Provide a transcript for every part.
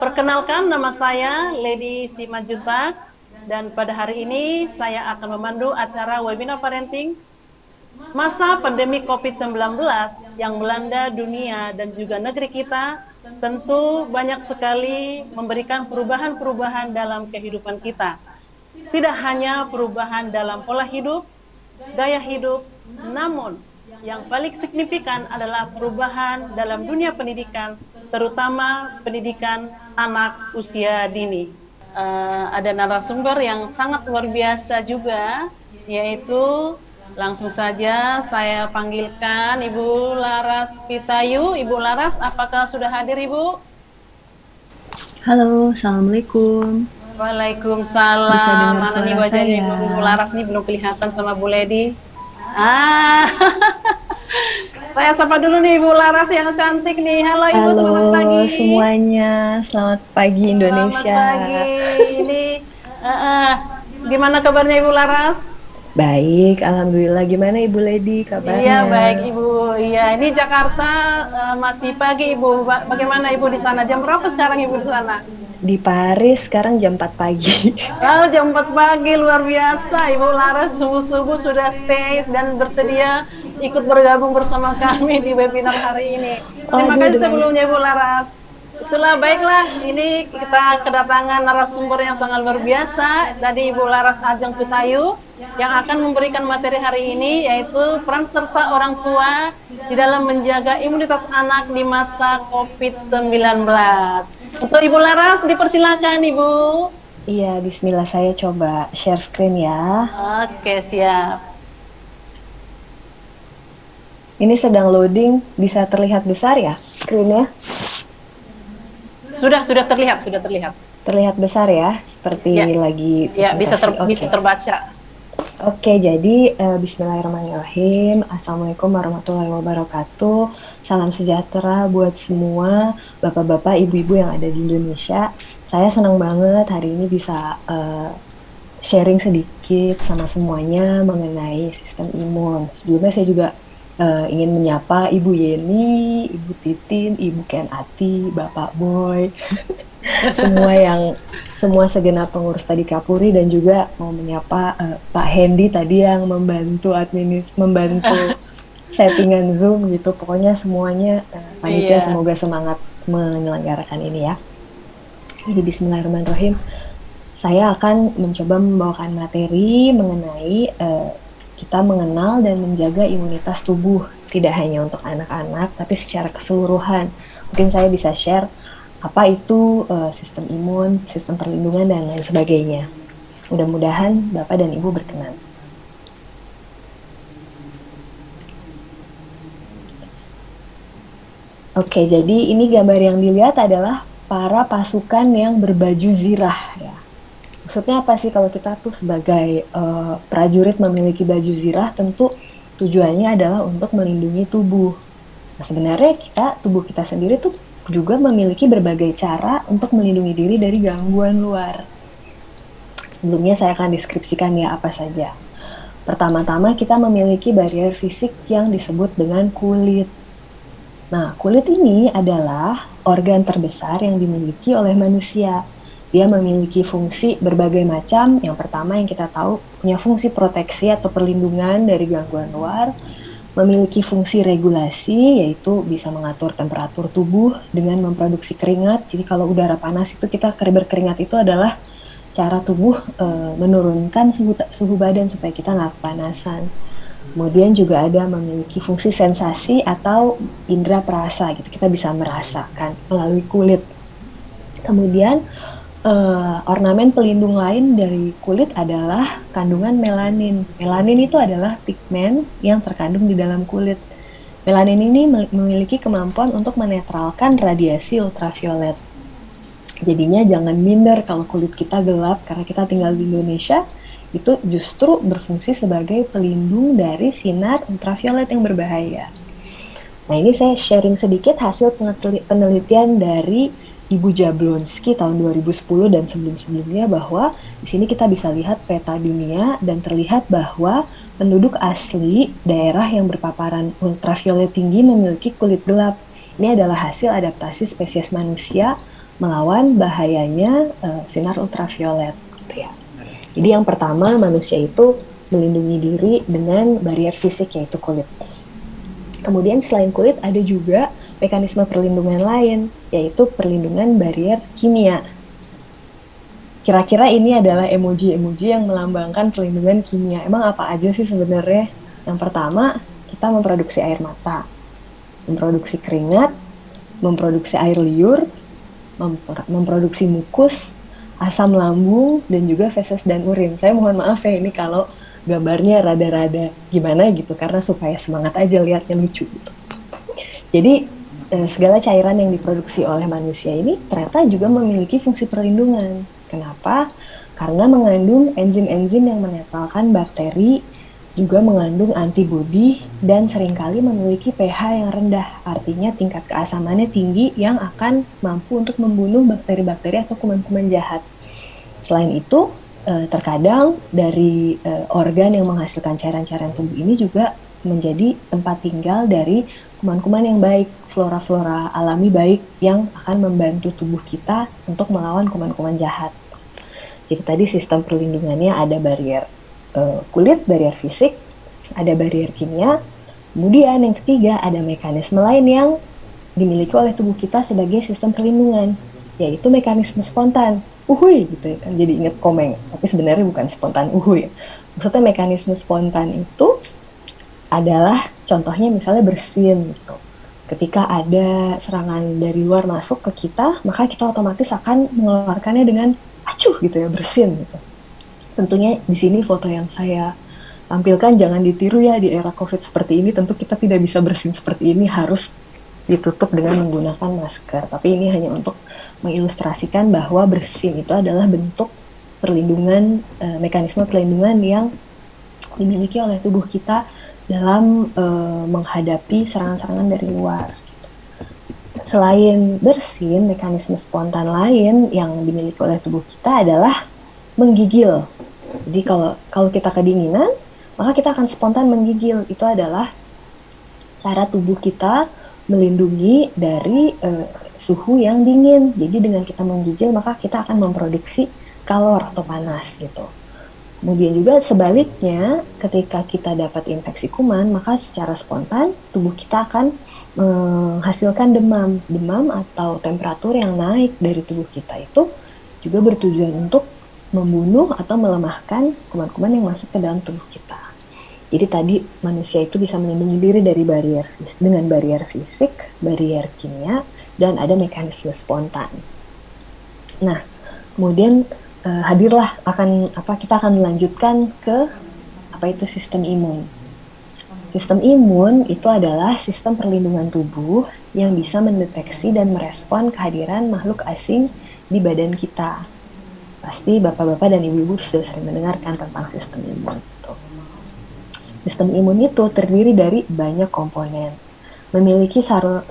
Perkenalkan, nama saya Lady Simanjuntak, dan pada hari ini saya akan memandu acara webinar parenting masa pandemi COVID-19 yang melanda dunia dan juga negeri kita. Tentu banyak sekali memberikan perubahan-perubahan dalam kehidupan kita. Tidak hanya perubahan dalam pola hidup, gaya hidup, namun yang paling signifikan adalah perubahan dalam dunia pendidikan, terutama pendidikan anak usia dini. Ada narasumber yang sangat luar biasa juga, yaitu langsung saja saya panggilkan Ibu Laras Pitayu. Ibu Laras, apakah sudah hadir, Ibu? Halo, Assalamualaikum. Bisa Waalaikumsalam. dengar Mana nih suara wajahnya saya? Ibu Laras nih, belum kelihatan sama Bu Lady. Ah, saya sapa dulu nih Ibu Laras yang cantik nih. Halo Ibu, Halo selamat pagi. semuanya, selamat pagi Selamat Indonesia. pagi. Ini eh, eh, gimana kabarnya Ibu Laras? Baik, Alhamdulillah. Gimana Ibu Lady Iya, baik kabarnya? Ibu. Iya, ini Jakarta masih pagi Ibu. Bagaimana Ibu di sana? Jam berapa sekarang Ibu di sana? Di Paris sekarang jam 4 pagi. Oh, jam 4 pagi, luar biasa. Ibu Laras subuh-subuh sudah stay dan bersedia ikut bergabung bersama kami di webinar hari ini. Terima Waduh, kasih dengan sebelumnya Ibu Laras. Itulah, baiklah, ini kita kedatangan narasumber yang sangat luar biasa. Tadi Ibu Laras Ajeng Pitayu yang akan memberikan materi hari ini, yaitu peran serta orang tua di dalam menjaga imunitas anak di masa COVID-19. Untuk Ibu Laras, dipersilakan Ibu. iya, Bismillah saya coba share screen ya. Oke, siap. Ini sedang loading, bisa terlihat besar ya screennya? Sudah terlihat, sudah terlihat. Terlihat besar ya, seperti Ya, lagi ya presentasi. bisa Oke. terbaca. Oke, jadi Bismillahirrahmanirrahim. Assalamualaikum warahmatullahi wabarakatuh. Salam sejahtera buat semua bapak-bapak, ibu-ibu yang ada di Indonesia. Saya senang banget hari ini bisa sharing sedikit sama semuanya mengenai sistem imun. Sebelumnya saya juga ingin menyapa Ibu Yeni, Ibu Titin, Ibu Ken Ati, Bapak Boy, semua yang semua segenap pengurus tadi Kapuri, dan juga mau menyapa Pak Hendy tadi yang membantu settingan Zoom gitu. Pokoknya semuanya panitia Iya. semoga semangat menyelenggarakan ini ya. Jadi Bismillahirrahmanirrahim. Saya akan mencoba membawakan materi mengenai kita mengenal dan menjaga imunitas tubuh, tidak hanya untuk anak-anak tapi secara keseluruhan. Mungkin saya bisa share apa itu sistem imun, sistem perlindungan, dan lain sebagainya. Mudah-mudahan Bapak dan Ibu berkenan. Oke, jadi ini gambar yang dilihat adalah para pasukan yang berbaju zirah ya. Maksudnya apa sih kalau kita tuh sebagai prajurit memiliki baju zirah, tentu tujuannya adalah untuk melindungi tubuh. Nah, sebenarnya tubuh kita sendiri tuh juga memiliki berbagai cara untuk melindungi diri dari gangguan luar. Sebelumnya saya akan deskripsikan ya apa saja. Pertama-tama kita memiliki barrier fisik yang disebut dengan kulit. Nah, kulit ini adalah organ terbesar yang dimiliki oleh manusia. Dia memiliki fungsi berbagai macam. Yang pertama yang kita tahu punya fungsi proteksi atau perlindungan dari gangguan luar, memiliki fungsi regulasi, yaitu bisa mengatur temperatur tubuh dengan memproduksi keringat. Jadi kalau udara panas itu kita berkeringat, itu adalah cara tubuh menurunkan suhu badan supaya kita nggak kepanasan. Kemudian juga ada memiliki fungsi sensasi atau indera perasa gitu. Kita bisa merasakan melalui kulit. Kemudian ornamen pelindung lain dari kulit adalah kandungan melanin. Melanin itu adalah pigmen yang terkandung di dalam kulit. Melanin ini memiliki kemampuan untuk menetralkan radiasi ultraviolet. Jadinya jangan minder kalau kulit kita gelap karena kita tinggal di Indonesia. Itu justru berfungsi sebagai pelindung dari sinar ultraviolet yang berbahaya. Nah, ini saya sharing sedikit hasil penelitian dari Ibu Jablonski tahun 2010 dan sebelum-sebelumnya, bahwa di sini kita bisa lihat peta dunia dan terlihat bahwa penduduk asli daerah yang berpaparan ultraviolet tinggi memiliki kulit gelap. Ini adalah hasil adaptasi spesies manusia melawan bahayanya sinar ultraviolet gitu ya. Jadi yang pertama manusia itu melindungi diri dengan barrier fisik yaitu kulit. Kemudian selain kulit ada juga mekanisme perlindungan lain yaitu perlindungan barrier kimia. Kira-kira ini adalah emoji-emoji yang melambangkan perlindungan kimia. Emang apa aja sih sebenarnya? Yang pertama, kita memproduksi air mata, memproduksi keringat, memproduksi air liur, memproduksi mukus, asam lambung, dan juga feses dan urin. Saya mohon maaf ya ini kalau gambarnya rada-rada gimana gitu, karena supaya semangat aja lihatnya lucu gitu. Jadi segala cairan yang diproduksi oleh manusia ini ternyata juga memiliki fungsi perlindungan. Kenapa? Karena mengandung enzim-enzim yang menetralkan bakteri, juga mengandung antibodi, dan seringkali memiliki pH yang rendah. Artinya tingkat keasamannya tinggi yang akan mampu untuk membunuh bakteri-bakteri atau kuman-kuman jahat. Selain itu, terkadang dari organ yang menghasilkan cairan-cairan tubuh ini juga menjadi tempat tinggal dari kuman-kuman yang baik, flora-flora alami baik yang akan membantu tubuh kita untuk melawan kuman-kuman jahat. Jadi tadi sistem perlindungannya ada barrier kulit, barrier fisik, ada barrier kimia. Kemudian yang ketiga ada mekanisme lain yang dimiliki oleh tubuh kita sebagai sistem perlindungan, yaitu mekanisme spontan. Uhuy gitu ya kan, jadi inget Komeng, tapi sebenarnya bukan spontan uhuy. Maksudnya mekanisme spontan itu adalah contohnya misalnya bersin gitu. Ketika ada serangan dari luar masuk ke kita, maka kita otomatis akan mengeluarkannya dengan acuh gitu ya, bersin gitu. Tentunya di sini foto yang saya tampilkan jangan ditiru ya di era COVID seperti ini. Tentu kita tidak bisa bersin seperti ini, harus ditutup dengan menggunakan masker. Tapi ini hanya untuk mengilustrasikan bahwa bersin itu adalah bentuk perlindungan, mekanisme perlindungan yang dimiliki oleh tubuh kita dalam menghadapi serangan-serangan dari luar. Selain bersin, mekanisme spontan lain yang dimiliki oleh tubuh kita adalah menggigil. Jadi kalau kita kedinginan, maka kita akan spontan menggigil. Itu adalah cara tubuh kita melindungi dari suhu yang dingin. Jadi dengan kita menggigil, maka kita akan memproduksi kalor atau panas gitu. Kemudian juga sebaliknya, ketika kita dapat infeksi kuman, maka secara spontan tubuh kita akan menghasilkan demam atau temperatur yang naik dari tubuh kita itu juga bertujuan untuk membunuh atau melemahkan kuman-kuman yang masuk ke dalam tubuh kita. Jadi tadi manusia itu bisa melindungi diri dari barrier dengan barrier fisik, barrier kimia, dan ada mekanisme spontan. Nah, kemudian hadirlah kita akan melanjutkan ke sistem imun. Sistem imun itu adalah sistem perlindungan tubuh yang bisa mendeteksi dan merespon kehadiran makhluk asing di badan kita. Pasti bapak-bapak dan ibu-ibu sudah sering mendengarkan tentang sistem imun. Sistem imun itu terdiri dari banyak komponen, memiliki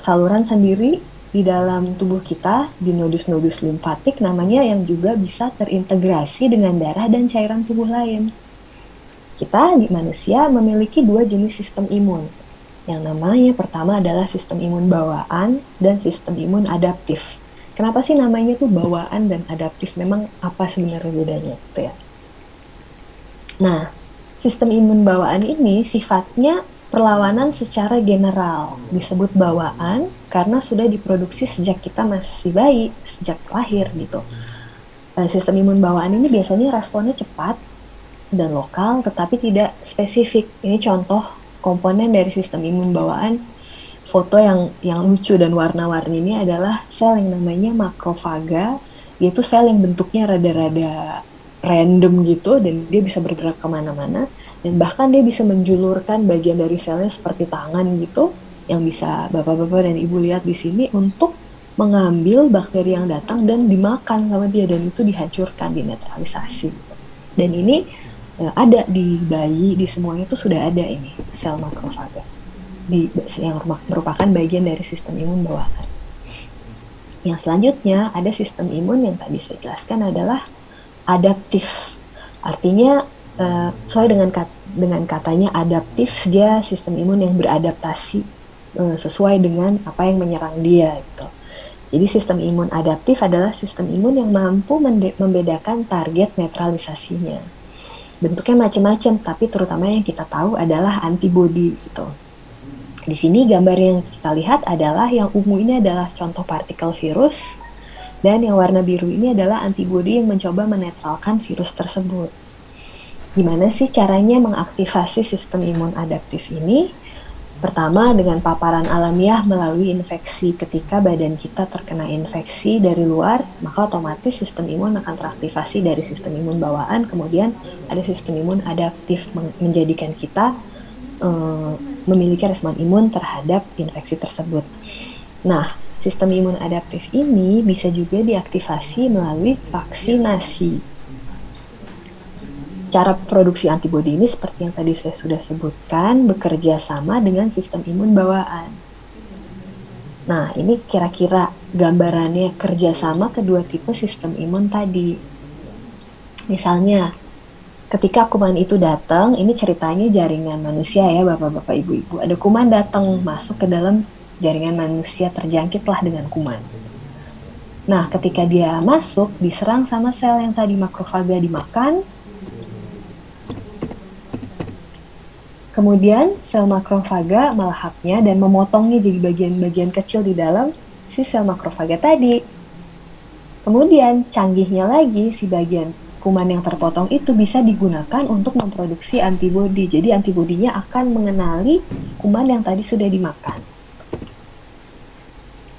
saluran sendiri di dalam tubuh kita, di nodus-nodus limfatik namanya, yang juga bisa terintegrasi dengan darah dan cairan tubuh lain. Kita di manusia memiliki dua jenis sistem imun. Yang namanya pertama adalah sistem imun bawaan dan sistem imun adaptif. Kenapa sih namanya tuh bawaan dan adaptif? Memang apa sebenarnya bedanya gitu ya? Nah, sistem imun bawaan ini sifatnya perlawanan secara general. Disebut bawaan karena sudah diproduksi sejak kita masih bayi, sejak lahir gitu. Sistem imun bawaan ini biasanya responnya cepat dan lokal, tetapi tidak spesifik. Ini contoh komponen dari sistem imun bawaan. Foto yang lucu dan warna-warni ini adalah sel yang namanya makrofaga, yaitu sel yang bentuknya rada-rada random gitu, dan dia bisa bergerak kemana-mana, dan bahkan dia bisa menjulurkan bagian dari selnya seperti tangan gitu, yang bisa bapak-bapak dan ibu lihat di sini, untuk mengambil bakteri yang datang dan dimakan sama dia, dan itu dihancurkan, dinetralisasi. Dan ini ada di bayi, di semuanya itu sudah ada ini sel makrofaga yang merupakan bagian dari sistem imun bawaan. Yang selanjutnya ada sistem imun yang tadi saya jelaskan adalah adaptif. Artinya sesuai dengan katanya adaptif, dia sistem imun yang beradaptasi sesuai dengan apa yang menyerang dia gitu. Jadi sistem imun adaptif adalah sistem imun yang mampu membedakan target netralisasinya. Bentuknya macam-macam, tapi terutama yang kita tahu adalah antibodi gitu. Di sini gambar yang kita lihat adalah yang ungu ini adalah contoh partikel virus, dan yang warna biru ini adalah antibodi yang mencoba menetralkan virus tersebut. Gimana sih caranya mengaktifasi sistem imun adaptif ini? Pertama, dengan paparan alamiah melalui infeksi. Ketika badan kita terkena infeksi dari luar, maka otomatis sistem imun akan teraktivasi dari sistem imun bawaan, kemudian ada sistem imun adaptif menjadikan kita memiliki respon imun terhadap infeksi tersebut. Nah, sistem imun adaptif ini bisa juga diaktifasi melalui vaksinasi. Cara produksi antibodi ini seperti yang tadi saya sudah sebutkan, bekerja sama dengan sistem imun bawaan. Nah, ini kira-kira gambarannya kerjasama kedua tipe sistem imun tadi. Misalnya, ketika kuman itu datang, ini ceritanya jaringan manusia ya Bapak-Bapak Ibu-Ibu. Ada kuman datang masuk ke dalam jaringan manusia, terjangkitlah dengan kuman. Nah, ketika dia masuk, diserang sama sel yang tadi makrofaga dimakan. Kemudian sel makrofaga melahapnya dan memotongnya jadi bagian-bagian kecil di dalam si sel makrofaga tadi. Kemudian canggihnya lagi si bagian kuman yang terpotong itu bisa digunakan untuk memproduksi antibodi. Jadi antibodinya akan mengenali kuman yang tadi sudah dimakan.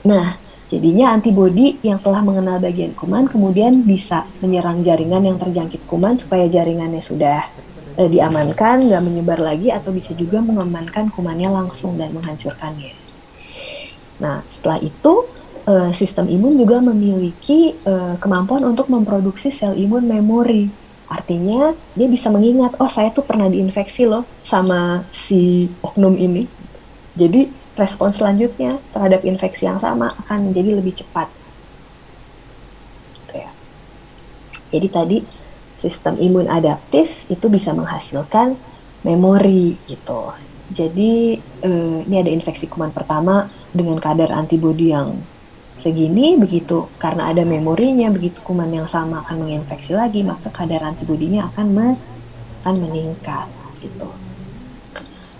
Nah, jadinya antibodi yang telah mengenal bagian kuman kemudian bisa menyerang jaringan yang terjangkit kuman supaya jaringannya sudah diamankan, nggak menyebar lagi, atau bisa juga mengamankan kumannya langsung dan menghancurkannya. Nah, setelah itu sistem imun juga memiliki kemampuan untuk memproduksi sel imun memori. Artinya dia bisa mengingat, oh saya tuh pernah diinfeksi loh sama si oknum ini. Jadi respon selanjutnya terhadap infeksi yang sama akan menjadi lebih cepat. Gitu ya. Jadi tadi sistem imun adaptif itu bisa menghasilkan memori gitu. Jadi ini ada infeksi kuman pertama dengan kadar antibodi yang segini, begitu karena ada memorinya, begitu kuman yang sama akan menginfeksi lagi, maka kadar antibodinya akan meningkat gitu.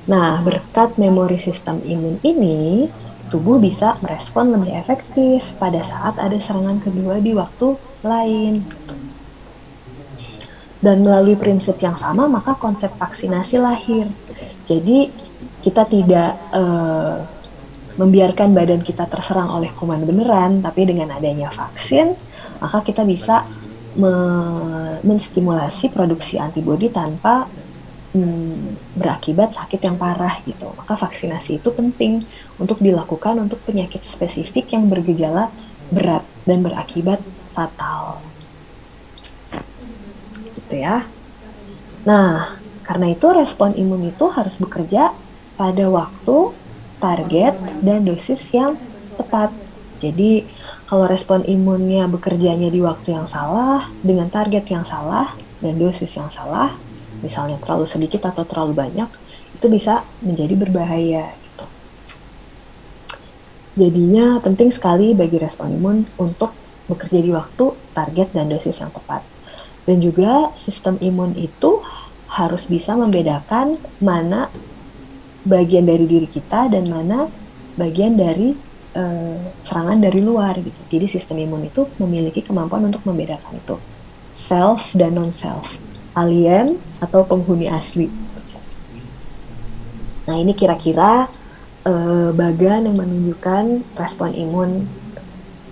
Nah, berkat memori sistem imun ini, tubuh bisa merespon lebih efektif pada saat ada serangan kedua di waktu lain. Dan melalui prinsip yang sama, maka konsep vaksinasi lahir. Jadi, kita tidak membiarkan badan kita terserang oleh kuman beneran, tapi dengan adanya vaksin, maka kita bisa menstimulasi produksi antibodi tanpa berakibat sakit yang parah gitu. Maka vaksinasi itu penting untuk dilakukan untuk penyakit spesifik yang bergejala berat dan berakibat fatal. Gitu ya. Nah, karena itu respon imun itu harus bekerja pada waktu, target, dan dosis yang tepat. Jadi, kalau respon imunnya bekerjanya di waktu yang salah, dengan target yang salah, dan dosis yang salah, misalnya terlalu sedikit atau terlalu banyak, itu bisa menjadi berbahaya. Gitu. Jadinya penting sekali bagi respon imun untuk bekerja di waktu, target, dan dosis yang tepat. Dan juga sistem imun itu harus bisa membedakan mana bagian dari diri kita dan mana bagian dari serangan dari luar gitu. Jadi sistem imun itu memiliki kemampuan untuk membedakan itu, self dan non-self, alien atau penghuni asli. Nah, ini kira-kira bagan yang menunjukkan respon imun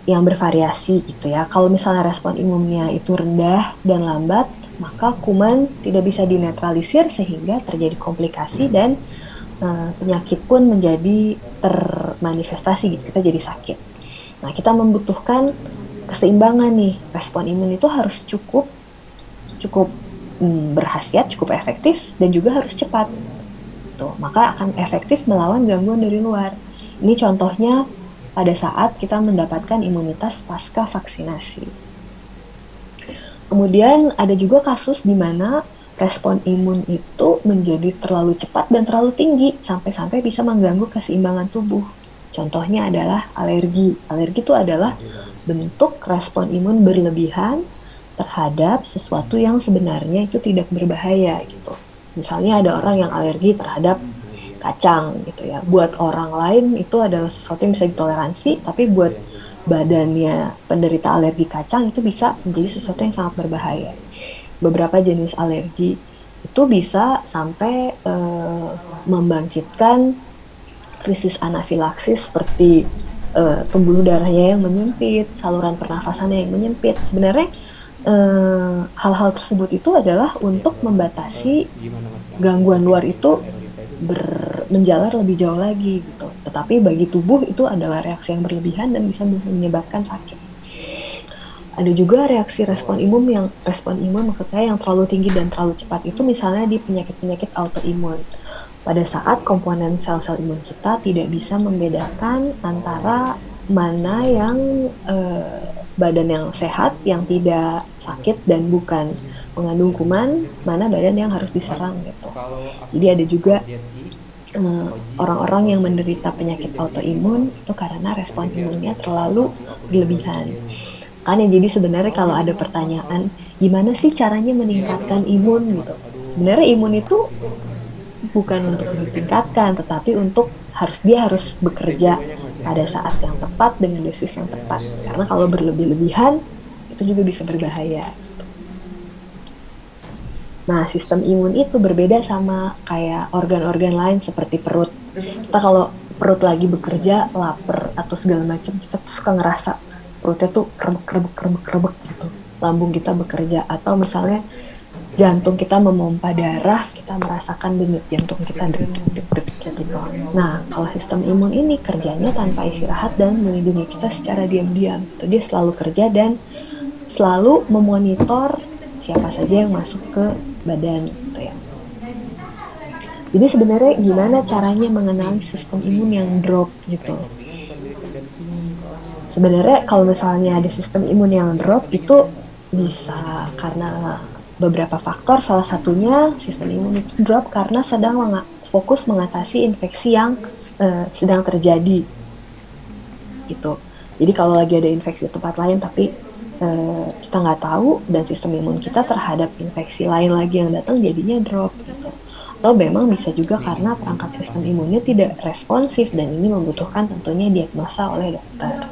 yang bervariasi gitu ya. Kalau misalnya respon imunnya itu rendah dan lambat, maka kuman tidak bisa dinetralisir sehingga terjadi komplikasi dan penyakit pun menjadi termanifestasi gitu, kita jadi sakit. Nah, kita membutuhkan keseimbangan nih. Respon imun itu harus cukup berkhasiat, cukup efektif, dan juga harus cepat. Tuh, maka akan efektif melawan gangguan dari luar. Ini contohnya pada saat kita mendapatkan imunitas pasca vaksinasi. Kemudian ada juga kasus di mana respon imun itu menjadi terlalu cepat dan terlalu tinggi sampai-sampai bisa mengganggu keseimbangan tubuh. Contohnya adalah alergi. Alergi itu adalah bentuk respon imun berlebihan terhadap sesuatu yang sebenarnya itu tidak berbahaya gitu. Misalnya ada orang yang alergi terhadap kacang gitu ya. Buat orang lain itu adalah sesuatu yang bisa ditoleransi, tapi buat badannya penderita alergi kacang itu bisa menjadi sesuatu yang sangat berbahaya. Beberapa jenis alergi itu bisa sampai membangkitkan krisis anafilaksis seperti pembuluh darahnya yang menyempit, saluran pernafasannya yang menyempit. Sebenarnya hal-hal tersebut itu adalah untuk membatasi gangguan luar itu menjalar lebih jauh lagi gitu. Tetapi bagi tubuh itu adalah reaksi yang berlebihan dan bisa menyebabkan sakit. Ada juga reaksi respon imun maksud saya yang terlalu tinggi dan terlalu cepat itu misalnya di penyakit-penyakit autoimun. Pada saat komponen sel-sel imun kita tidak bisa membedakan antara mana yang badan yang sehat, yang tidak sakit dan bukan mengandung kuman, mana badan yang harus diserang gitu. Jadi ada juga orang-orang yang menderita penyakit autoimun itu karena respon imunnya terlalu berlebihan. Kan ya, jadi sebenarnya kalau ada pertanyaan gimana sih caranya meningkatkan imun gitu, sebenarnya imun itu bukan untuk ditingkatkan tetapi untuk harus bekerja pada saat yang tepat dengan dosis yang tepat, karena kalau berlebih-lebihan itu juga bisa berbahaya. Nah, sistem imun itu berbeda sama kayak organ-organ lain seperti perut. Kita kalau perut lagi bekerja, lapar atau segala macam, kita tuh suka ngerasa perutnya tuh kerebek gitu. Lambung kita bekerja, atau misalnya jantung kita memompa darah, kita merasakan denyut jantung kita deg-deg gitu. Nah, kalau sistem imun ini kerjanya tanpa istirahat dan melindungi kita secara diam-diam. Dia selalu kerja dan selalu memonitor siapa saja yang masuk ke badan gitu ya. Jadi sebenarnya gimana caranya mengenali sistem imun yang drop gitu. Sebenarnya kalau misalnya ada sistem imun yang drop itu bisa karena beberapa faktor, salah satunya sistem imun itu drop karena sedang fokus mengatasi infeksi yang sedang terjadi gitu. Jadi kalau lagi ada infeksi di tempat lain tapi kita nggak tahu dan sistem imun kita terhadap infeksi lain lagi yang datang jadinya drop gitu. Atau memang bisa juga karena perangkat sistem imunnya tidak responsif dan ini membutuhkan tentunya diagnosa oleh dokter.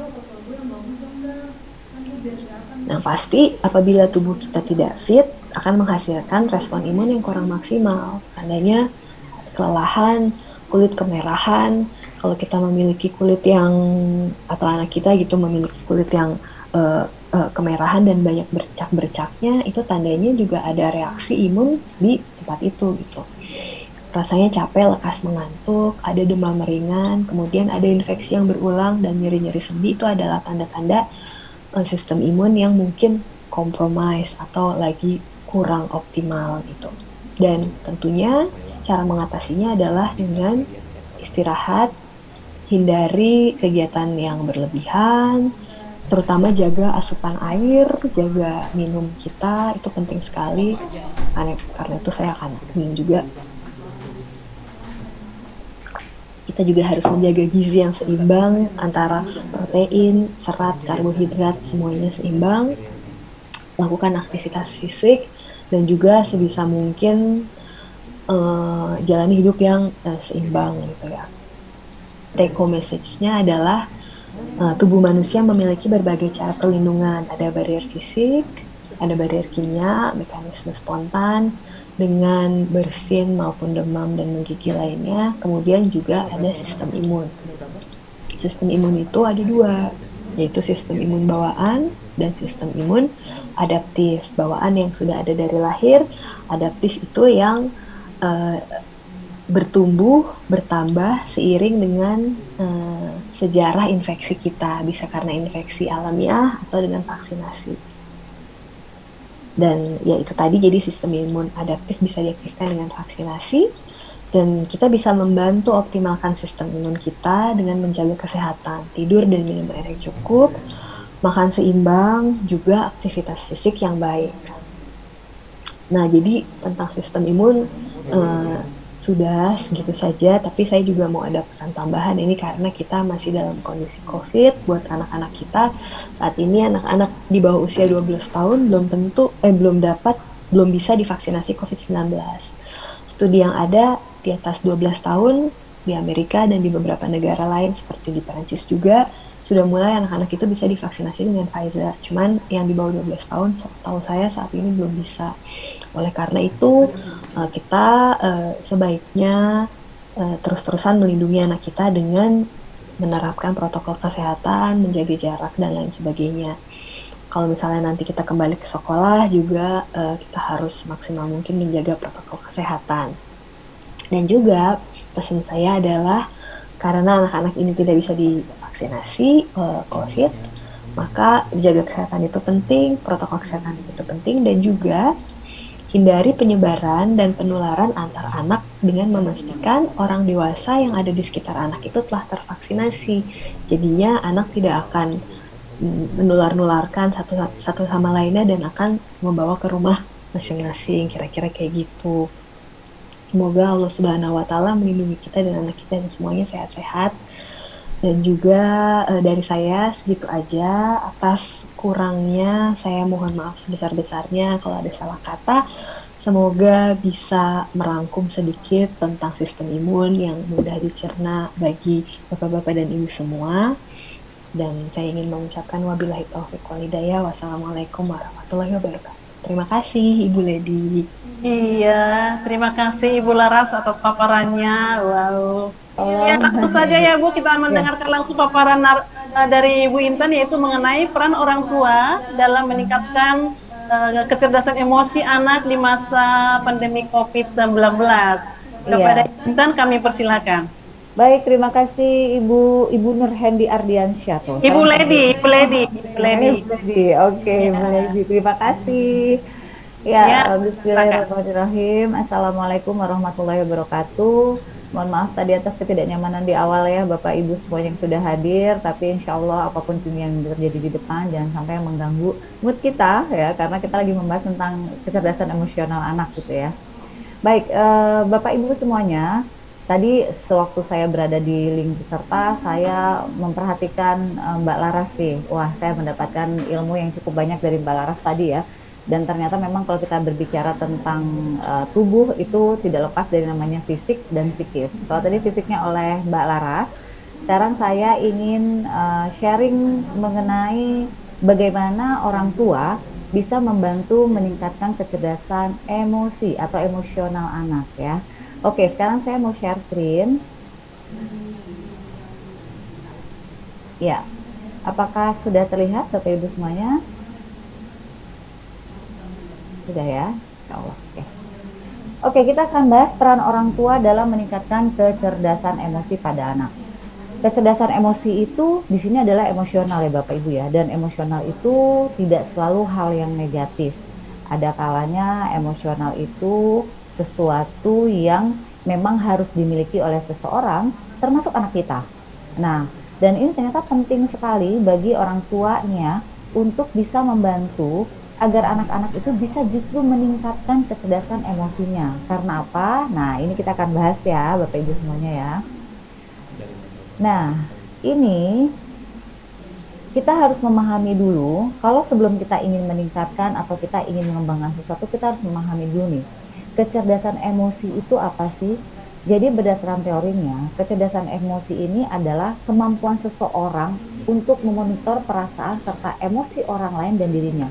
Nah, pasti apabila tubuh kita tidak fit akan menghasilkan respon imun yang kurang maksimal. Tandanya kelelahan, kulit kemerahan. Kalau kita memiliki kulit yang, atau anak kita gitu memiliki kulit yang kemerahan dan banyak bercak-bercaknya, itu tandanya juga ada reaksi imun di tempat itu gitu. Rasanya capek, lekas mengantuk, ada demam ringan, kemudian ada infeksi yang berulang dan nyeri-nyeri sendi, itu adalah tanda-tanda sistem imun yang mungkin kompromis atau lagi kurang optimal gitu. Dan tentunya cara mengatasinya adalah dengan istirahat, hindari kegiatan yang berlebihan, terutama jaga asupan air, jaga minum kita, itu penting sekali. Karena itu saya akan minum juga. Kita juga harus menjaga gizi yang seimbang antara protein, serat, karbohidrat, semuanya seimbang. Lakukan aktivitas fisik dan juga sebisa mungkin jalani hidup yang seimbang gitu ya. Take home message-nya adalah tubuh manusia memiliki berbagai cara perlindungan. Ada barier fisik, ada barier kimia, mekanisme spontan, dengan bersin maupun demam dan menggigil lainnya. Kemudian juga ada sistem imun. Sistem imun itu ada dua, yaitu sistem imun bawaan dan sistem imun adaptif. Bawaan yang sudah ada dari lahir, adaptif itu yang bertumbuh, bertambah seiring dengan sejarah infeksi kita. Bisa karena infeksi alamiah atau dengan vaksinasi. Dan ya itu tadi, jadi sistem imun adaptif bisa diaktifkan dengan vaksinasi, dan kita bisa membantu optimalkan sistem imun kita dengan menjaga kesehatan, tidur dan minum air yang cukup, makan seimbang, juga aktivitas fisik yang baik. Nah, jadi tentang sistem imun sudah segitu saja, tapi saya juga mau ada pesan tambahan ini karena kita masih dalam kondisi COVID buat anak-anak kita. Saat ini anak-anak di bawah usia 12 tahun belum bisa divaksinasi COVID-19. Studi yang ada di atas 12 tahun di Amerika dan di beberapa negara lain seperti di Perancis juga sudah mulai anak-anak itu bisa divaksinasi dengan Pfizer. Cuman yang di bawah 12 tahun setahu saya saat ini belum bisa. Oleh karena itu, kita sebaiknya terus-terusan melindungi anak kita dengan menerapkan protokol kesehatan, menjaga jarak, dan lain sebagainya. Kalau misalnya nanti kita kembali ke sekolah juga kita harus maksimal mungkin menjaga protokol kesehatan. Dan juga pesan saya adalah karena anak-anak ini tidak bisa divaksinasi COVID, maka jaga kesehatan itu penting, protokol kesehatan itu penting, dan juga hindari penyebaran dan penularan antar anak dengan memastikan orang dewasa yang ada di sekitar anak itu telah tervaksinasi. Jadinya anak tidak akan menular-nularkan satu sama lainnya dan akan membawa ke rumah masing-masing, kira-kira kayak gitu. Semoga Allah Subhanahu wa Ta'ala melindungi kita dan anak kita dan semuanya sehat-sehat. Dan juga dari saya segitu aja. Atas kurangnya saya mohon maaf sebesar-besarnya kalau ada salah kata. Semoga bisa merangkum sedikit tentang sistem imun yang mudah dicerna bagi bapak-bapak dan ibu semua. Dan saya ingin mengucapkan wabillahi taufiq wal hidayah. Wassalamualaikum warahmatullahi wabarakatuh. Terima kasih Ibu Lady. Iya, terima kasih Ibu Laras atas paparannya. Wow. Oh, Ya, langsung saja ya Bu, kita mendengarkan langsung paparan dari Ibu Intan yaitu mengenai peran orang tua dalam meningkatkan kecerdasan emosi anak di masa pandemi COVID-19. Kepada Iya. Intan kami persilakan. Baik, terima kasih Ibu Nur Hendi Ardiansyah tuh. Ibu Salam Lady, Ibu Lady, Ibu Lady. Ibu Lady. Oke, Ibu Lady. Terima kasih. Ya, Ya, silakan. Bismillahirrahmanirrahim. Assalamualaikum warahmatullahi wabarakatuh. Mohon maaf tadi atas ketidaknyamanan di awal ya Bapak Ibu semuanya yang sudah hadir, tapi insya Allah apapun yang terjadi di depan jangan sampai mengganggu mood kita ya, karena kita lagi membahas tentang kecerdasan emosional anak gitu ya. Baik, Bapak Ibu semuanya, tadi sewaktu saya berada di link peserta, saya memperhatikan Mbak Laras nih. Wah, saya mendapatkan ilmu yang cukup banyak dari Mbak Laras tadi ya. Dan ternyata memang kalau kita berbicara tentang tubuh itu tidak lepas dari namanya fisik dan psikis. Kalau tadi fisiknya oleh Mbak Laras, sekarang saya ingin sharing mengenai bagaimana orang tua bisa membantu meningkatkan kecerdasan emosi atau emosional anak ya. Oke, sekarang saya mau share screen. Ya, apakah sudah terlihat Bapak Ibu semuanya? Sudah ya, insya Allah. Oke, kita akan bahas peran orang tua dalam meningkatkan kecerdasan emosi pada anak. Kecerdasan emosi itu di sini adalah emosional ya Bapak Ibu ya, dan emosional itu tidak selalu hal yang negatif. Ada kalanya emosional itu sesuatu yang memang harus dimiliki oleh seseorang, termasuk anak kita. Nah, dan ini ternyata penting sekali bagi orang tuanya untuk bisa membantu agar anak-anak itu bisa justru meningkatkan kecerdasan emosinya. Karena apa? Nah, ini kita akan bahas ya Bapak Ibu semuanya ya. Nah, ini kita harus memahami dulu, kalau sebelum kita ingin meningkatkan atau kita ingin mengembangkan sesuatu, kita harus memahami dulu nih, kecerdasan emosi itu apa sih? Jadi berdasarkan teorinya, kecerdasan emosi ini adalah kemampuan seseorang untuk memonitor perasaan serta emosi orang lain dan dirinya.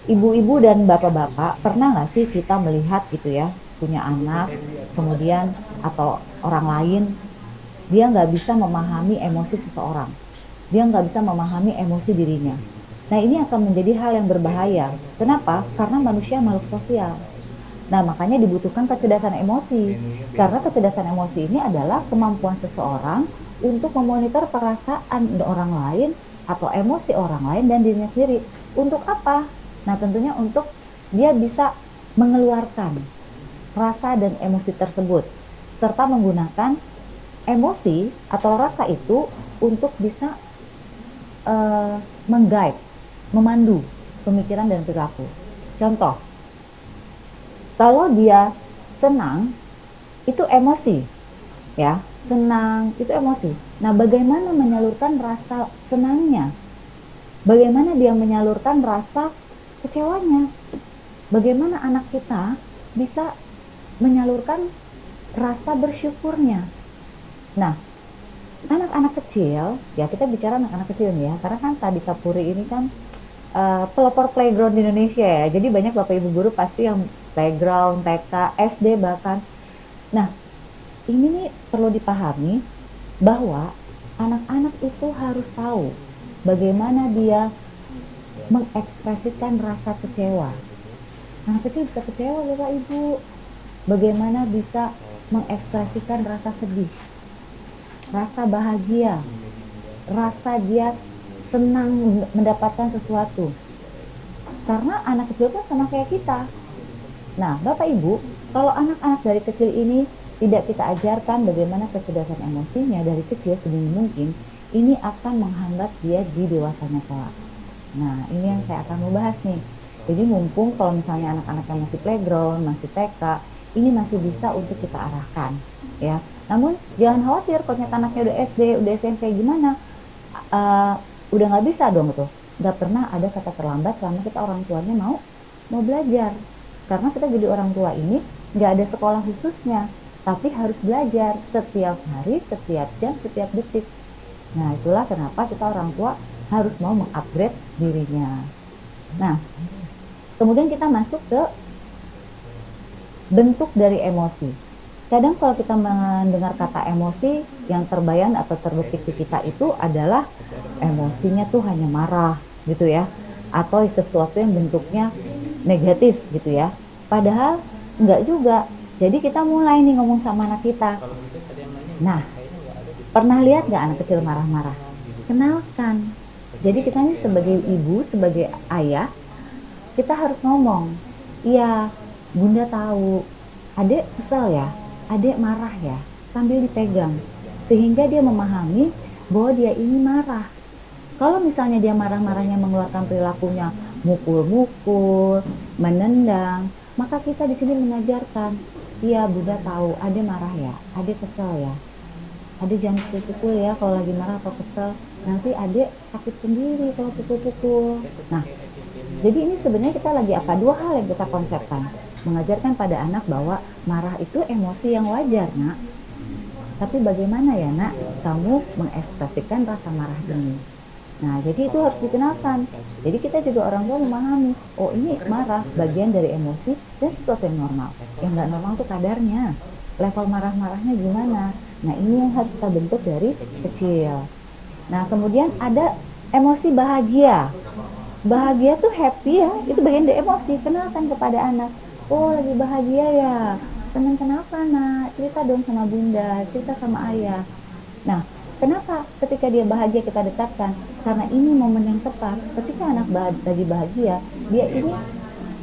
Ibu-ibu dan bapak-bapak, pernah nggak sih kita melihat gitu ya, punya anak, kemudian atau orang lain, dia nggak bisa memahami emosi seseorang. Dia nggak bisa memahami emosi dirinya. Nah, ini akan menjadi hal yang berbahaya. Kenapa? Karena manusia makhluk sosial. Nah, makanya dibutuhkan kecerdasan emosi. Karena kecerdasan emosi ini adalah kemampuan seseorang untuk memonitor perasaan orang lain atau emosi orang lain dan dirinya sendiri. Untuk apa? Nah, tentunya untuk dia bisa mengeluarkan rasa dan emosi tersebut, serta menggunakan emosi atau rasa itu untuk bisa mengguide, memandu pemikiran dan perilaku. Contoh, kalau dia senang, itu emosi, ya. Senang itu emosi. Nah, bagaimana menyalurkan rasa senangnya? Bagaimana dia menyalurkan rasa kecewanya? Bagaimana anak kita bisa menyalurkan rasa bersyukurnya? Nah, anak-anak kecil, ya kita bicara anak-anak kecil nih ya, karena kan Tadi Sapuri ini kan pelopor playground di Indonesia ya. Jadi banyak Bapak Ibu guru pasti yang playground, TK, SD bahkan. Nah, ini nih perlu dipahami bahwa anak-anak itu harus tahu bagaimana dia mengekspresikan rasa kecewa. Anak kecil bisa kecewa Bapak Ibu. Bagaimana bisa mengekspresikan rasa sedih, rasa bahagia, rasa dia senang mendapatkan sesuatu. Karena anak kecil kan sama kayak kita. Nah, Bapak Ibu, kalau anak-anak dari kecil ini tidak kita ajarkan bagaimana kecerdasan emosinya dari kecil sedini mungkin, ini akan menghambat dia di dewasanya kelak. Nah, ini yang saya akan membahas nih. Jadi mumpung kalau misalnya anak-anak yang masih playground, masih TK, ini masih bisa untuk kita arahkan, ya. Namun jangan khawatir kalau ternyata anaknya udah SD, udah SMP gimana, udah nggak bisa dong tuh. Nggak pernah ada kata terlambat selama kita orang tuanya mau belajar. Karena kita jadi orang tua ini nggak ada sekolah khususnya, tapi harus belajar setiap hari, setiap jam, setiap detik. Nah, itulah kenapa kita orang tua harus mau mengupgrade dirinya. Nah, kemudian kita masuk ke bentuk dari emosi. Kadang kalau kita mendengar kata emosi, yang terbayang atau terbetik di kita itu adalah emosinya tuh hanya marah gitu ya, atau sesuatu yang bentuknya negatif gitu ya. Padahal enggak juga. Jadi kita mulai nih ngomong sama anak kita. Nah, pernah lihat nggak anak kecil marah-marah? Kenalkan. Jadi kita nih sebagai ibu, sebagai ayah, kita harus ngomong. Iya, Bunda tahu. Adek kesel ya, adek marah ya, sambil dipegang. Sehingga dia memahami bahwa dia ini marah. Kalau misalnya dia marah-marahnya mengeluarkan perilakunya mukul-mukul, menendang, maka kita di sini mengajarkan, iya Bunda tahu, adek marah ya, adek kesel ya. Adek jangan pukul-pukul ya kalau lagi marah atau kesel. Nanti adek sakit sendiri kalau pukul-pukul. Nah, jadi ini sebenarnya kita lagi apa? Dua hal yang kita konsepkan. Mengajarkan pada anak bahwa marah itu emosi yang wajar, nak. Tapi bagaimana ya, nak, kamu mengekspresikan rasa marah ini? Nah, jadi itu harus dikenalkan. Jadi kita juga orang tua memahami, oh ini marah, bagian dari emosi dan sesuatu yang normal. Yang nggak normal itu kadarnya. Level marah-marahnya gimana? Nah, ini yang harus kita bentuk dari kecil. Nah, kemudian ada emosi bahagia. Bahagia tuh happy ya, itu bagian dari emosi. Kenalkan kepada anak, oh lagi bahagia ya, senang kenapa nak? Cerita dong sama Bunda, cerita sama ayah. Nah, kenapa ketika dia bahagia kita dekatkan? Karena ini momen yang tepat. Ketika anak lagi bahagia, dia ini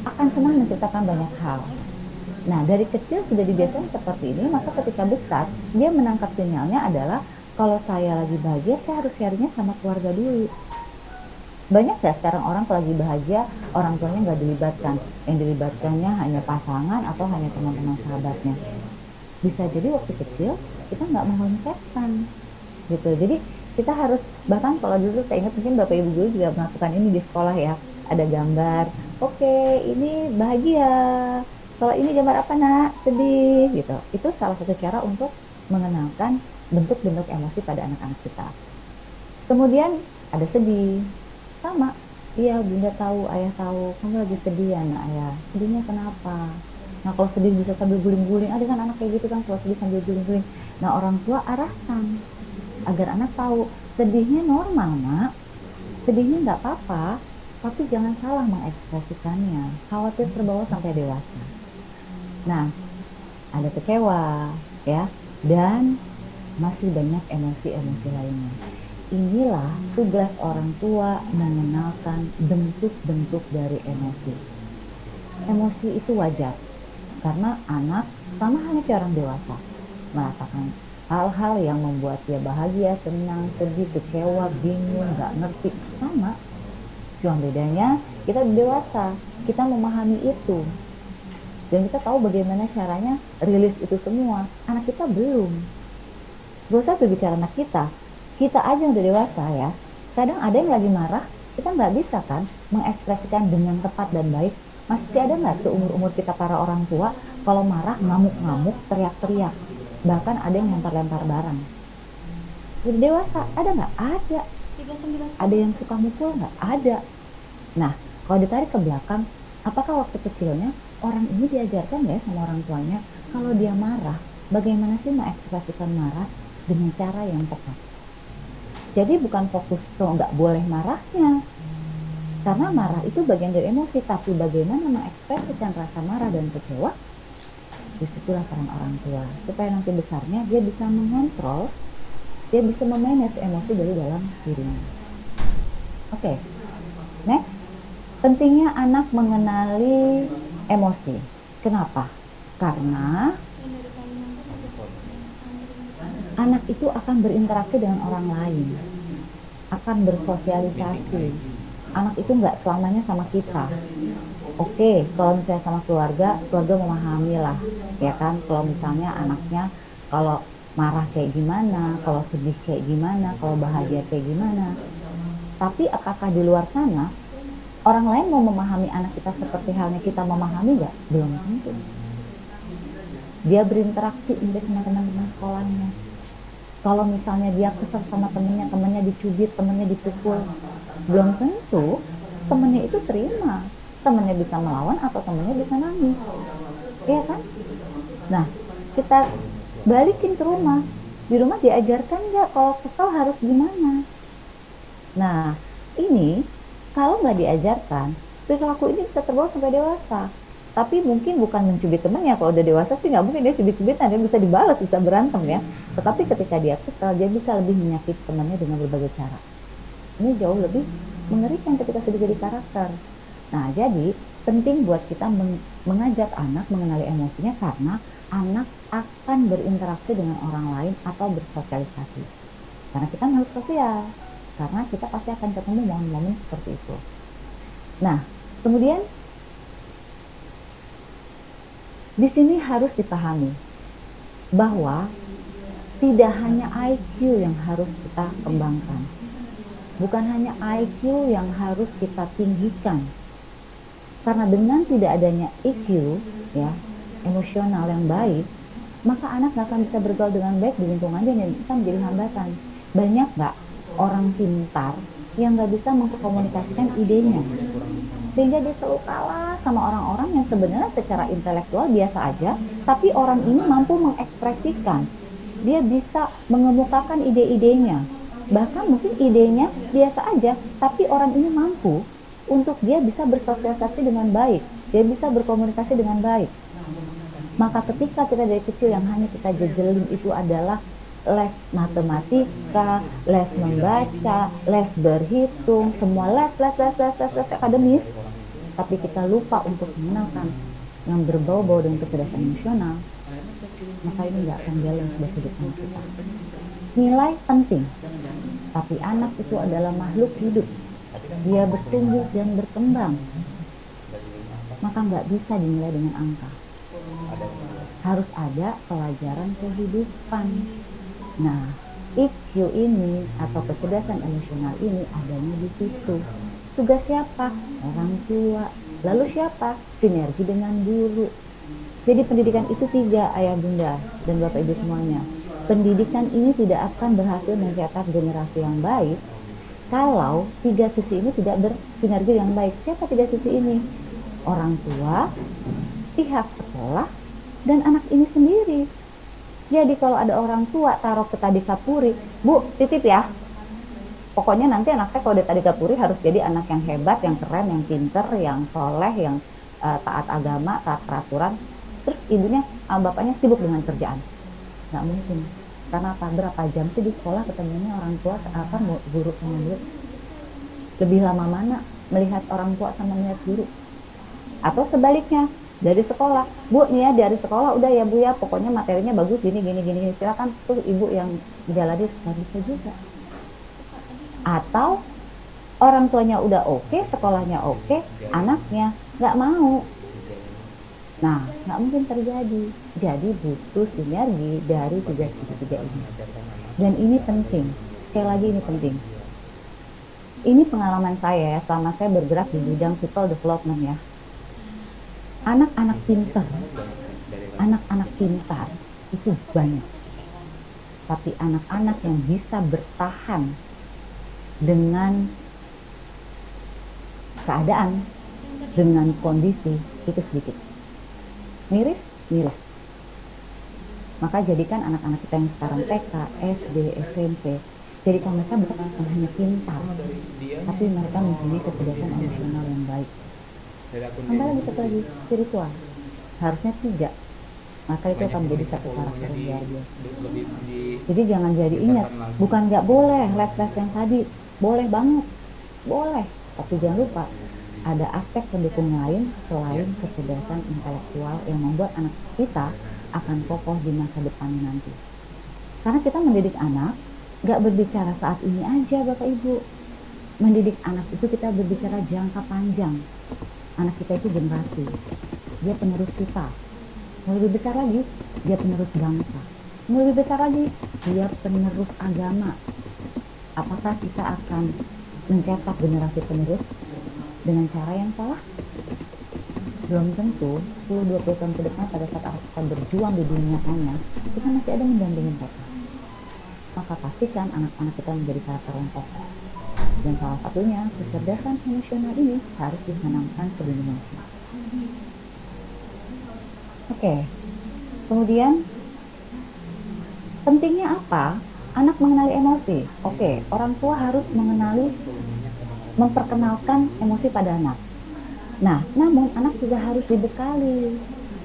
akan senang menceritakan banyak hal. Nah, dari kecil sudah dibiasakan seperti ini, maka ketika besar, dia menangkap sinyalnya adalah, kalau saya lagi bahagia, saya harus sharingnya sama keluarga dulu. Banyak ya sekarang orang kalau lagi bahagia, orang tuanya nggak dilibatkan. Yang dilibatkannya hanya pasangan atau hanya teman-teman sahabatnya. Bisa jadi waktu kecil, kita nggak mengoncepkan. Gitu. Jadi, kita harus, bahkan kalau dulu saya ingat mungkin Bapak Ibu Guru juga melakukan ini di sekolah ya. Ada gambar, oke, ini bahagia. Kalau ini gambar apa nak? Sedih gitu. Itu salah satu cara untuk mengenalkan bentuk-bentuk emosi pada anak-anak kita. Kemudian ada sedih. Sama. Iya, Bunda tahu, ayah tahu. Kamu lagi sedih ya nak ayah. Sedihnya kenapa? Nah, kalau sedih bisa sambil guling-guling. Ada kan anak kayak gitu kan, kalau sedih sambil guling-guling. Nah, orang tua arahkan agar anak tahu sedihnya normal nak. Sedihnya nggak apa-apa, tapi jangan salah mengekspresikannya. Khawatir terbawa sampai dewasa. Nah, ada kecewa, ya, dan masih banyak emosi-emosi lainnya. Inilah tugas orang tua mengenalkan bentuk-bentuk dari emosi. Emosi itu wajar, karena anak sama halnya kayak orang dewasa, merasakan hal-hal yang membuat dia bahagia, senang, sedih, kecewa, bingung, gak ngerti, sama. Cuma bedanya kita dewasa, kita memahami itu. dan kita tahu bagaimana caranya rilis itu semua. Anak kita belum. Gak usah berbicara anak kita aja yang udah dewasa ya. Kadang ada yang lagi marah, kita nggak bisa kan mengekspresikan dengan tepat dan baik. Masih ada nggak seumur-umur kita para orang tua, kalau marah ngamuk-ngamuk, teriak-teriak, bahkan ada yang lempar-lempar barang. Udah dewasa, ada nggak? Ada. Ada yang suka mukul nggak? Ada. Nah, kalau ditarik ke belakang, apakah waktu kecilnya orang ini diajarkan ya sama orang tuanya, kalau dia marah, bagaimana sih mengekspresikan marah dengan cara yang tepat? Jadi bukan fokus ke nggak boleh marahnya, karena marah itu bagian dari emosi, tapi bagaimana mengekspresikan rasa marah dan kecewa, disitulah peran orang tua, supaya nanti besarnya dia bisa mengontrol, dia bisa memanage emosi dari dalam dirinya. Oke, next. Pentingnya anak mengenali emosi. Kenapa? Karena anak itu akan berinteraksi dengan orang lain, akan bersosialisasi. Anak itu nggak selamanya sama kita. Oke, kalau misalnya sama keluarga memahami lah, ya kan? Kalau misalnya anaknya kalau marah kayak gimana, kalau sedih kayak gimana, kalau bahagia kayak gimana. Tapi apakah di luar sana orang lain mau memahami anak kita seperti halnya kita memahami nggak? Belum tentu. Dia berinteraksi sama teman-teman sekolahnya. Kalau misalnya dia kesel sama temennya dicubit, temennya dipukul, belum tentu temennya itu terima. Temennya bisa melawan atau temennya bisa nangis. Iya kan? Nah, kita balikin ke rumah. Di rumah diajarkan nggak kalau kesel harus gimana? Nah, ini kalau nggak diajarkan, perilaku ini bisa terbawa sampai dewasa. Tapi mungkin bukan mencubit temannya, kalau udah dewasa sih nggak mungkin dia cubit-cubitan, dia bisa dibalas, bisa berantem ya. Tetapi ketika dia kesal, dia bisa lebih menyakiti temannya dengan berbagai cara. Ini jauh lebih mengerikan ketika sudah jadi karakter. Nah, jadi penting buat kita mengajak anak mengenali emosinya, karena anak akan berinteraksi dengan orang lain atau bersosialisasi. Karena kita makhluk sosial, karena kita pasti akan ketemu momen-momen seperti itu. Nah, kemudian di sini harus dipahami bahwa tidak hanya IQ yang harus kita kembangkan, bukan hanya IQ yang harus kita tinggikan, karena dengan tidak adanya EQ, ya, emosional yang baik, maka anak nggak akan bisa bergaul dengan baik di lingkungannya dan bisa menjadi hambatan. Banyak nggak orang pintar yang nggak bisa mengkomunikasikan idenya, sehingga dia selalu kalah sama orang-orang yang sebenarnya secara intelektual biasa aja, tapi orang ini mampu mengekspresikan, dia bisa mengemukakan ide-idenya, bahkan mungkin idenya biasa aja, tapi orang ini mampu untuk dia bisa bersosialisasi dengan baik, dia bisa berkomunikasi dengan baik. Maka ketika kita dari kecil yang hanya kita jejelin itu adalah les matematika, les membaca, les berhitung, semua les akademis, tapi kita lupa untuk mengenalkan yang berbau-bau dengan kecerdasan emosional, maka ini nggak akan jalan sebuah hidup anak kita. Nilai penting, tapi anak itu adalah makhluk hidup, dia bertumbuh dan berkembang, maka nggak bisa dinilai dengan angka. Harus ada pelajaran kehidupan. Nah, EQ ini atau kecerdasan emosional ini adanya di situ. Tugas siapa? Orang tua. Lalu siapa? Sinergi dengan guru. Jadi pendidikan itu 3, ayah bunda dan bapak ibu semuanya. Pendidikan ini tidak akan berhasil mencetak generasi yang baik kalau 3 sisi ini tidak bersinergi yang baik. Siapa 3 sisi ini? Orang tua, pihak sekolah, dan anak ini sendiri. Jadi kalau ada orang tua taruh ke tadi kapuri, Bu, titip ya. Pokoknya nanti anaknya kalau di tadi kapuri harus jadi anak yang hebat, yang keren, yang pinter, yang soleh, yang taat agama, taat peraturan. Terus ibunya, bapaknya sibuk dengan kerjaan. Nggak mungkin. Karena apa? Berapa jam sih di sekolah ketemunya orang tua, guru sama murid? Lebih lama mana melihat orang tua sama melihat guru? Atau sebaliknya, dari sekolah, Bu nih ya dari sekolah udah ya Bu ya, pokoknya materinya bagus gini, silakan tuh ibu yang jalani, nggak bisa juga. Atau orang tuanya udah oke, sekolahnya oke, anaknya nggak mau. Nah, nggak mungkin terjadi. Jadi butuh sinergi dari tiga segitiga ini. Dan ini penting. Sekali lagi ini penting. Ini pengalaman saya ya, selama saya bergerak di bidang people development ya. Anak-anak pintar itu banyak. Tapi anak-anak yang bisa bertahan dengan keadaan, dengan kondisi itu sedikit. Miris, miris. Maka jadikan anak-anak kita yang sekarang TK, SD, SMP, jadikan mereka bukan hanya pintar, tapi mereka mempunyai kecerdasan emosional yang baik. Tambah lagi satu lagi, spiritual. Harusnya 3. Maka itu akan menjadi satu karakter yang luar biasa. Jadi jangan jadi ingat, bukan nggak boleh les-les yang tadi, boleh banget, boleh. Tapi jangan lupa, ada aspek pendukung lain selain kecerdasan intelektual yang membuat anak kita akan kokoh di masa depannya nanti. Karena kita mendidik anak, nggak berbicara saat ini aja Bapak Ibu. Mendidik anak itu kita berbicara jangka panjang. Anak kita itu generasi, dia penerus kita. Mau lebih besar lagi, dia penerus bangsa. Mau lebih besar lagi, dia penerus agama. Apakah kita akan mencetak generasi penerus dengan cara yang salah? Belum tentu. 10-20 tahun ke depan pada saat kita berjuang di dunia nyatanya, kita masih ada mendampingi mereka. Maka pastikan anak-anak kita menjadi karakter yang kokoh. Dan salah satunya, kecerdasan emosional ini harus ditanamkan ke dimensi. Oke, kemudian pentingnya apa? Anak mengenali emosi. Oke, orang tua harus memperkenalkan emosi pada anak. Nah, namun anak juga harus dibekali.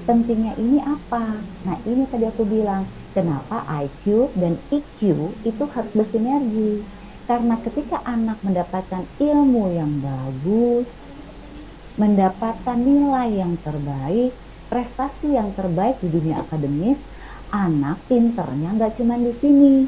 Pentingnya ini apa? Nah, ini tadi aku bilang, kenapa IQ dan EQ itu harus bersinergi. Karena ketika anak mendapatkan ilmu yang bagus, mendapatkan nilai yang terbaik, prestasi yang terbaik di dunia akademis, anak pinternya nggak cuma di sini,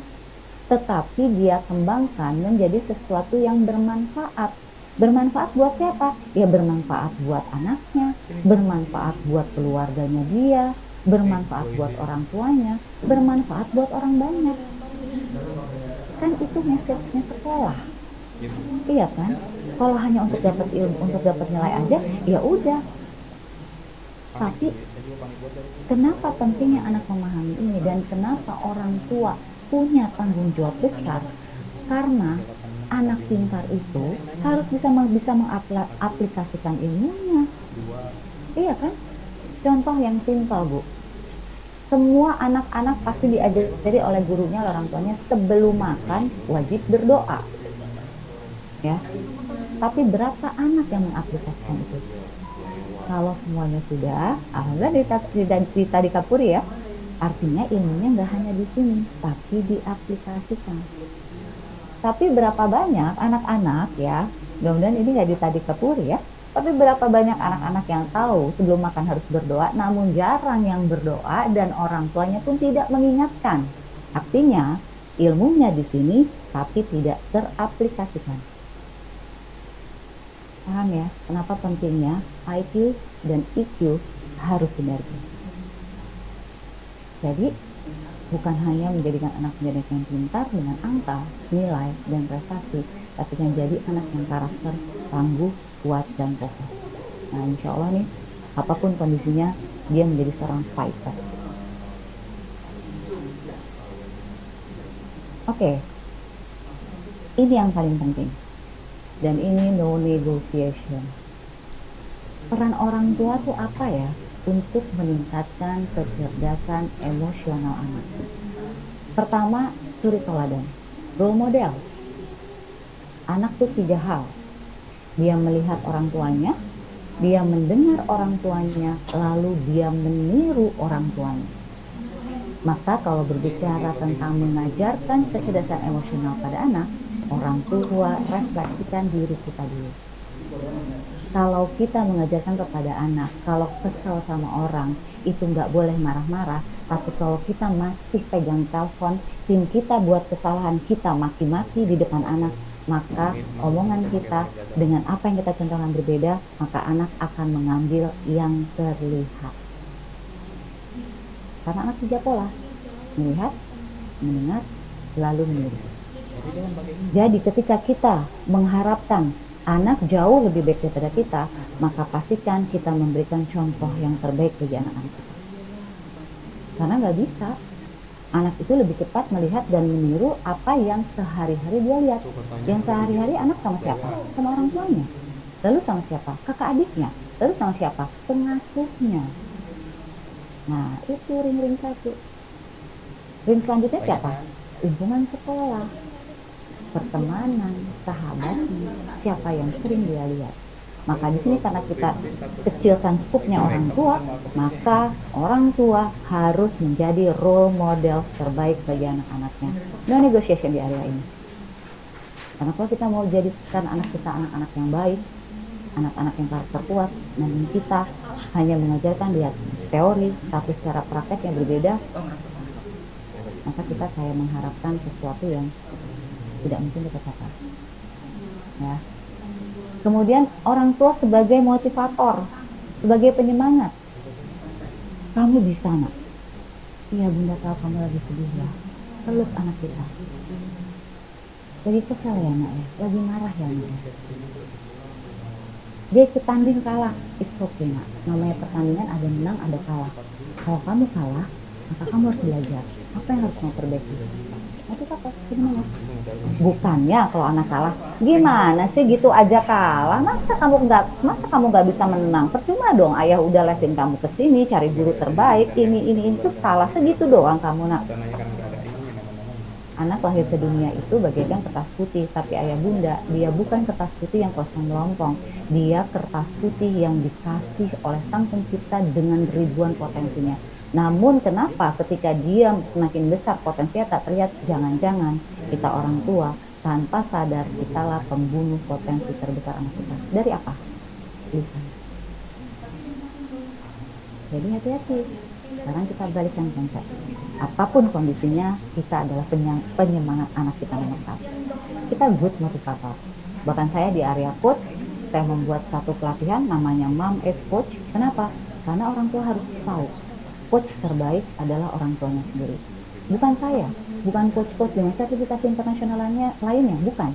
tetapi dia kembangkan menjadi sesuatu yang bermanfaat. Bermanfaat buat siapa? Ya bermanfaat buat anaknya, bermanfaat buat keluarganya dia, bermanfaat buat orang tuanya, bermanfaat buat orang banyak. Kan itu message-nya sekolah. Iya kan? Kalau hanya untuk dapat ilmu, untuk dapat nilai aja, ya udah. Tapi kenapa pentingnya anak memahami ini dan kenapa orang tua punya tanggung jawab besar? Karena anak pintar itu harus bisa mengaplikasikan ilmunya. Iya kan? Contoh yang simpel, Bu. Semua anak-anak pasti diajari oleh gurunya, orang tuanya, sebelum makan wajib berdoa. Ya. Tapi berapa anak yang mengaplikasikan itu? Kalau semuanya sudah, alhamdulillah kita dikapuri ya. Artinya ilmunya nggak hanya di sini, tapi diaplikasikan. Tapi berapa banyak anak-anak ya, mudah-mudahan ini nggak dikapuri ya, tapi berapa banyak anak-anak yang tahu sebelum makan harus berdoa, namun jarang yang berdoa dan orang tuanya pun tidak mengingatkan. Artinya ilmunya di sini, tapi tidak teraplikasikan. Paham ya, kenapa pentingnya IQ dan EQ harus sinergi. Jadi, bukan hanya menjadikan anak menjadi yang pintar dengan angka, nilai, dan prestasi, tapi menjadi anak yang karakter, tangguh, kuat, dan kokoh. Nah, insya Allah nih, apapun kondisinya, dia menjadi seorang fighter. Oke, ini yang paling penting. Dan ini no negotiation. Peran orang tua tuh apa ya untuk meningkatkan kecerdasan emosional anak? Pertama, suri teladan, role model. Anak tuh 3 hal. Dia melihat orang tuanya, dia mendengar orang tuanya, lalu dia meniru orang tuanya. Maka kalau berbicara tentang mengajarkan kecerdasan emosional pada anak, orang tua refleksikan diri kita dulu. Kalau kita mengajarkan kepada anak, kalau kesal sama orang, itu nggak boleh marah-marah. Tapi kalau kita masih pegang telepon, tim kita buat kesalahan, kita maki-maki di depan anak, maka omongan kita dengan apa yang kita contohkan berbeda, maka anak akan mengambil yang terlihat. Karena anak tiga pola, melihat, mendengar, lalu meniru. Jadi ketika kita mengharapkan anak jauh lebih baik daripada kita, maka pastikan kita memberikan contoh yang terbaik bagi anak-anak kita. Karena nggak bisa, anak itu lebih cepat melihat dan meniru apa yang sehari-hari dia lihat. Yang sehari-hari anak sama siapa? Sama orang tuanya. Lalu sama siapa? Kakak adiknya. Lalu sama siapa? Pengasuhnya. Nah, itu ring-ring satu. Ring selanjutnya siapa? Lingkungan sekolah, pertemanan, sahabatnya, siapa yang sering dia lihat. Maka di sini karena kita kecilkan skupnya orang tua, maka orang tua harus menjadi role model terbaik bagi anak-anaknya. No negotiation di area ini. Karena kalau kita mau jadikan anak kita anak-anak yang baik, anak-anak yang karakter kuat, dan kita hanya mengajarkan dia teori, tapi secara praktek yang berbeda, maka saya mengharapkan sesuatu yang tidak mungkin kita capai. Ya. Kemudian orang tua sebagai motivator, sebagai penyemangat. Kamu bisa, nak. Iya, bunda tahu kamu lagi sedih ya. Peluk anak kita. Lagi kesal ya, nak ya. Lagi marah ya, nak. Dia ikut tanding kalah, it's okay, nak. Namanya pertandingan ada menang, ada kalah. Kalau kamu kalah, maka kamu harus belajar. Apa yang harus kamu perbaiki? Nanti apa? Gimana? Bukannya kalau anak kalah, gimana sih gitu aja kalah? Masa kamu nggak bisa menang? Percuma dong. Ayah udah lesin kamu ke sini, cari guru terbaik. Ini itu salah segitu doang kamu, nak. Anak lahir ke dunia itu bagaikan kertas putih, tapi ayah bunda, dia bukan kertas putih yang kosong melompong. Dia kertas putih yang dikasih oleh Sang Pencipta dengan ribuan potensinya. Namun kenapa ketika dia semakin besar potensinya tak terlihat? Jangan-jangan kita orang tua tanpa sadar kitalah pembunuh potensi terbesar anak kita. Dari apa? Lisan. Jadi hati-hati. Sekarang kita balikan konsep. Apapun kondisinya, kita adalah penyemangat anak kita nomor satu. Kita good motivator. Bahkan saya di area coach, saya membuat satu pelatihan namanya Mom as Coach. Kenapa? Karena orang tua harus tahu coach terbaik adalah orang tuanya sendiri. Bukan saya, bukan coach-coach dengan sertifikasi internasional lainnya, bukan.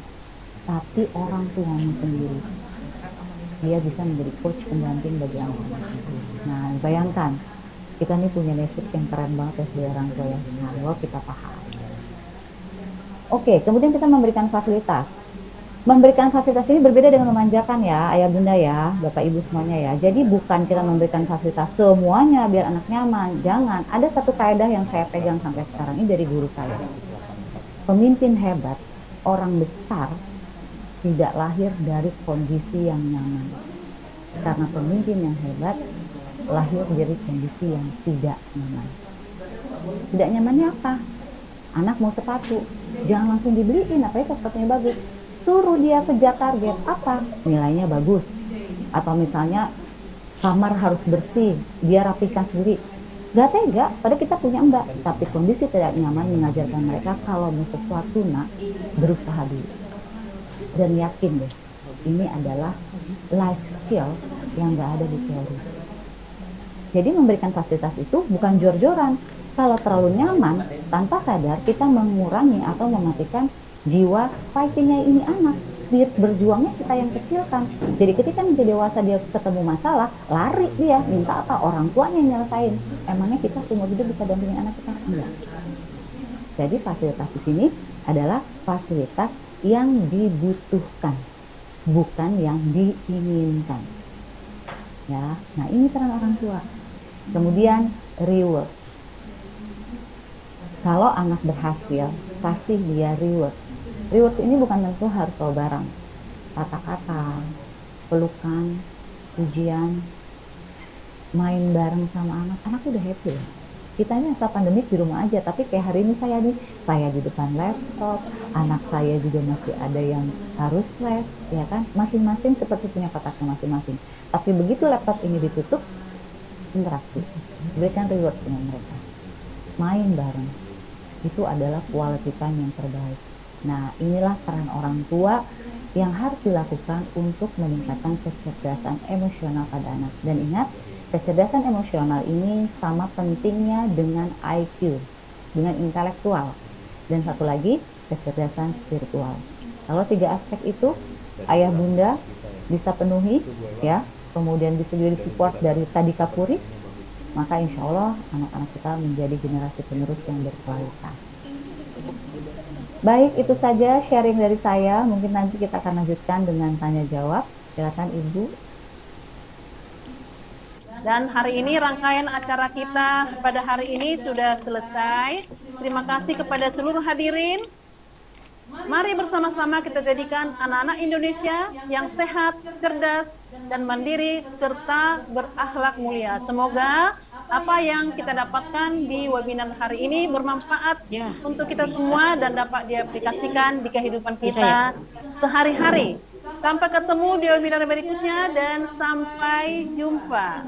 Tapi orang tuanya sendiri. Dia bisa menjadi coach pendamping bagi anak-anak. Nah, bayangkan, kita nih punya message yang keren banget ya sebagai orang tua ya. Nah, kalau kita paham. Oke, kemudian kita memberikan fasilitas. Memberikan fasilitas ini berbeda dengan memanjakan ya, ayah bunda ya, bapak ibu semuanya ya. Jadi bukan kita memberikan fasilitas semuanya biar anak nyaman. Jangan. Ada satu kaidah yang saya pegang sampai sekarang ini dari guru saya. Pemimpin hebat, orang besar tidak lahir dari kondisi yang nyaman. Karena pemimpin yang hebat lahir dari kondisi yang tidak nyaman. Tidak nyamannya apa? Anak mau sepatu, jangan langsung dibeliin, apalagi sepatunya bagus. Suruh dia kejar target apa? Nilainya bagus. Atau misalnya kamar harus bersih, dia rapikan sendiri. Gak tega, padahal kita punya mbak. Tapi kondisi tidak nyaman mengajarkan mereka kalau mau sesuatu, nak, berusaha dulu. Dan yakin deh, ini adalah life skill yang gak ada di teori. Jadi memberikan fasilitas itu bukan jor-joran. Kalau terlalu nyaman, tanpa sadar kita mengurangi atau mematikan jiwa fightingnya ini anak. Spirit berjuangnya kita yang kecilkan. Jadi ketika menjadi dewasa dia ketemu masalah, lari dia, minta apa? Orang tuanya yang nyelesain. Emangnya kita seumur hidup bisa dampingin anak kita? Enggak. Jadi fasilitas di sini adalah fasilitas yang dibutuhkan, bukan yang diinginkan. Ya, nah ini peran orang tua. Kemudian reward. Kalau anak berhasil, kasih dia reward. Reward ini bukan tentu harus bawa barang. Kata-kata, pelukan, pujian, main bareng sama anak udah happy ya. Kita ini masa pandemik di rumah aja, tapi kayak hari ini saya di depan laptop, anak saya juga masih ada yang harus les, ya kan? Masing-masing seperti punya kotaknya masing-masing. Tapi begitu laptop ini ditutup, interaksi, berikan reward dengan mereka, main bareng, itu adalah quality time yang terbaik. Nah, inilah peran orang tua yang harus dilakukan untuk meningkatkan kecerdasan emosional pada anak. Dan ingat, Kecerdasan emosional ini sama pentingnya dengan IQ, dengan intelektual. Dan satu lagi, kecerdasan spiritual. Kalau tiga aspek itu ayah bunda bisa penuhi, ya, kemudian bisa juga support dari tadi Kapuri, maka insya Allah anak-anak kita menjadi generasi penerus yang berkualitas. Baik, itu saja sharing dari saya. Mungkin nanti kita akan lanjutkan dengan tanya jawab. Silakan Ibu. Dan hari ini rangkaian acara kita pada hari ini sudah selesai. Terima kasih kepada seluruh hadirin. Mari bersama-sama kita jadikan anak-anak Indonesia yang sehat, cerdas, dan mandiri, serta berakhlak mulia. Semoga apa yang kita dapatkan di webinar hari ini bermanfaat untuk kita semua dan dapat diaplikasikan di kehidupan kita sehari-hari. Sampai ketemu di webinar berikutnya dan sampai jumpa.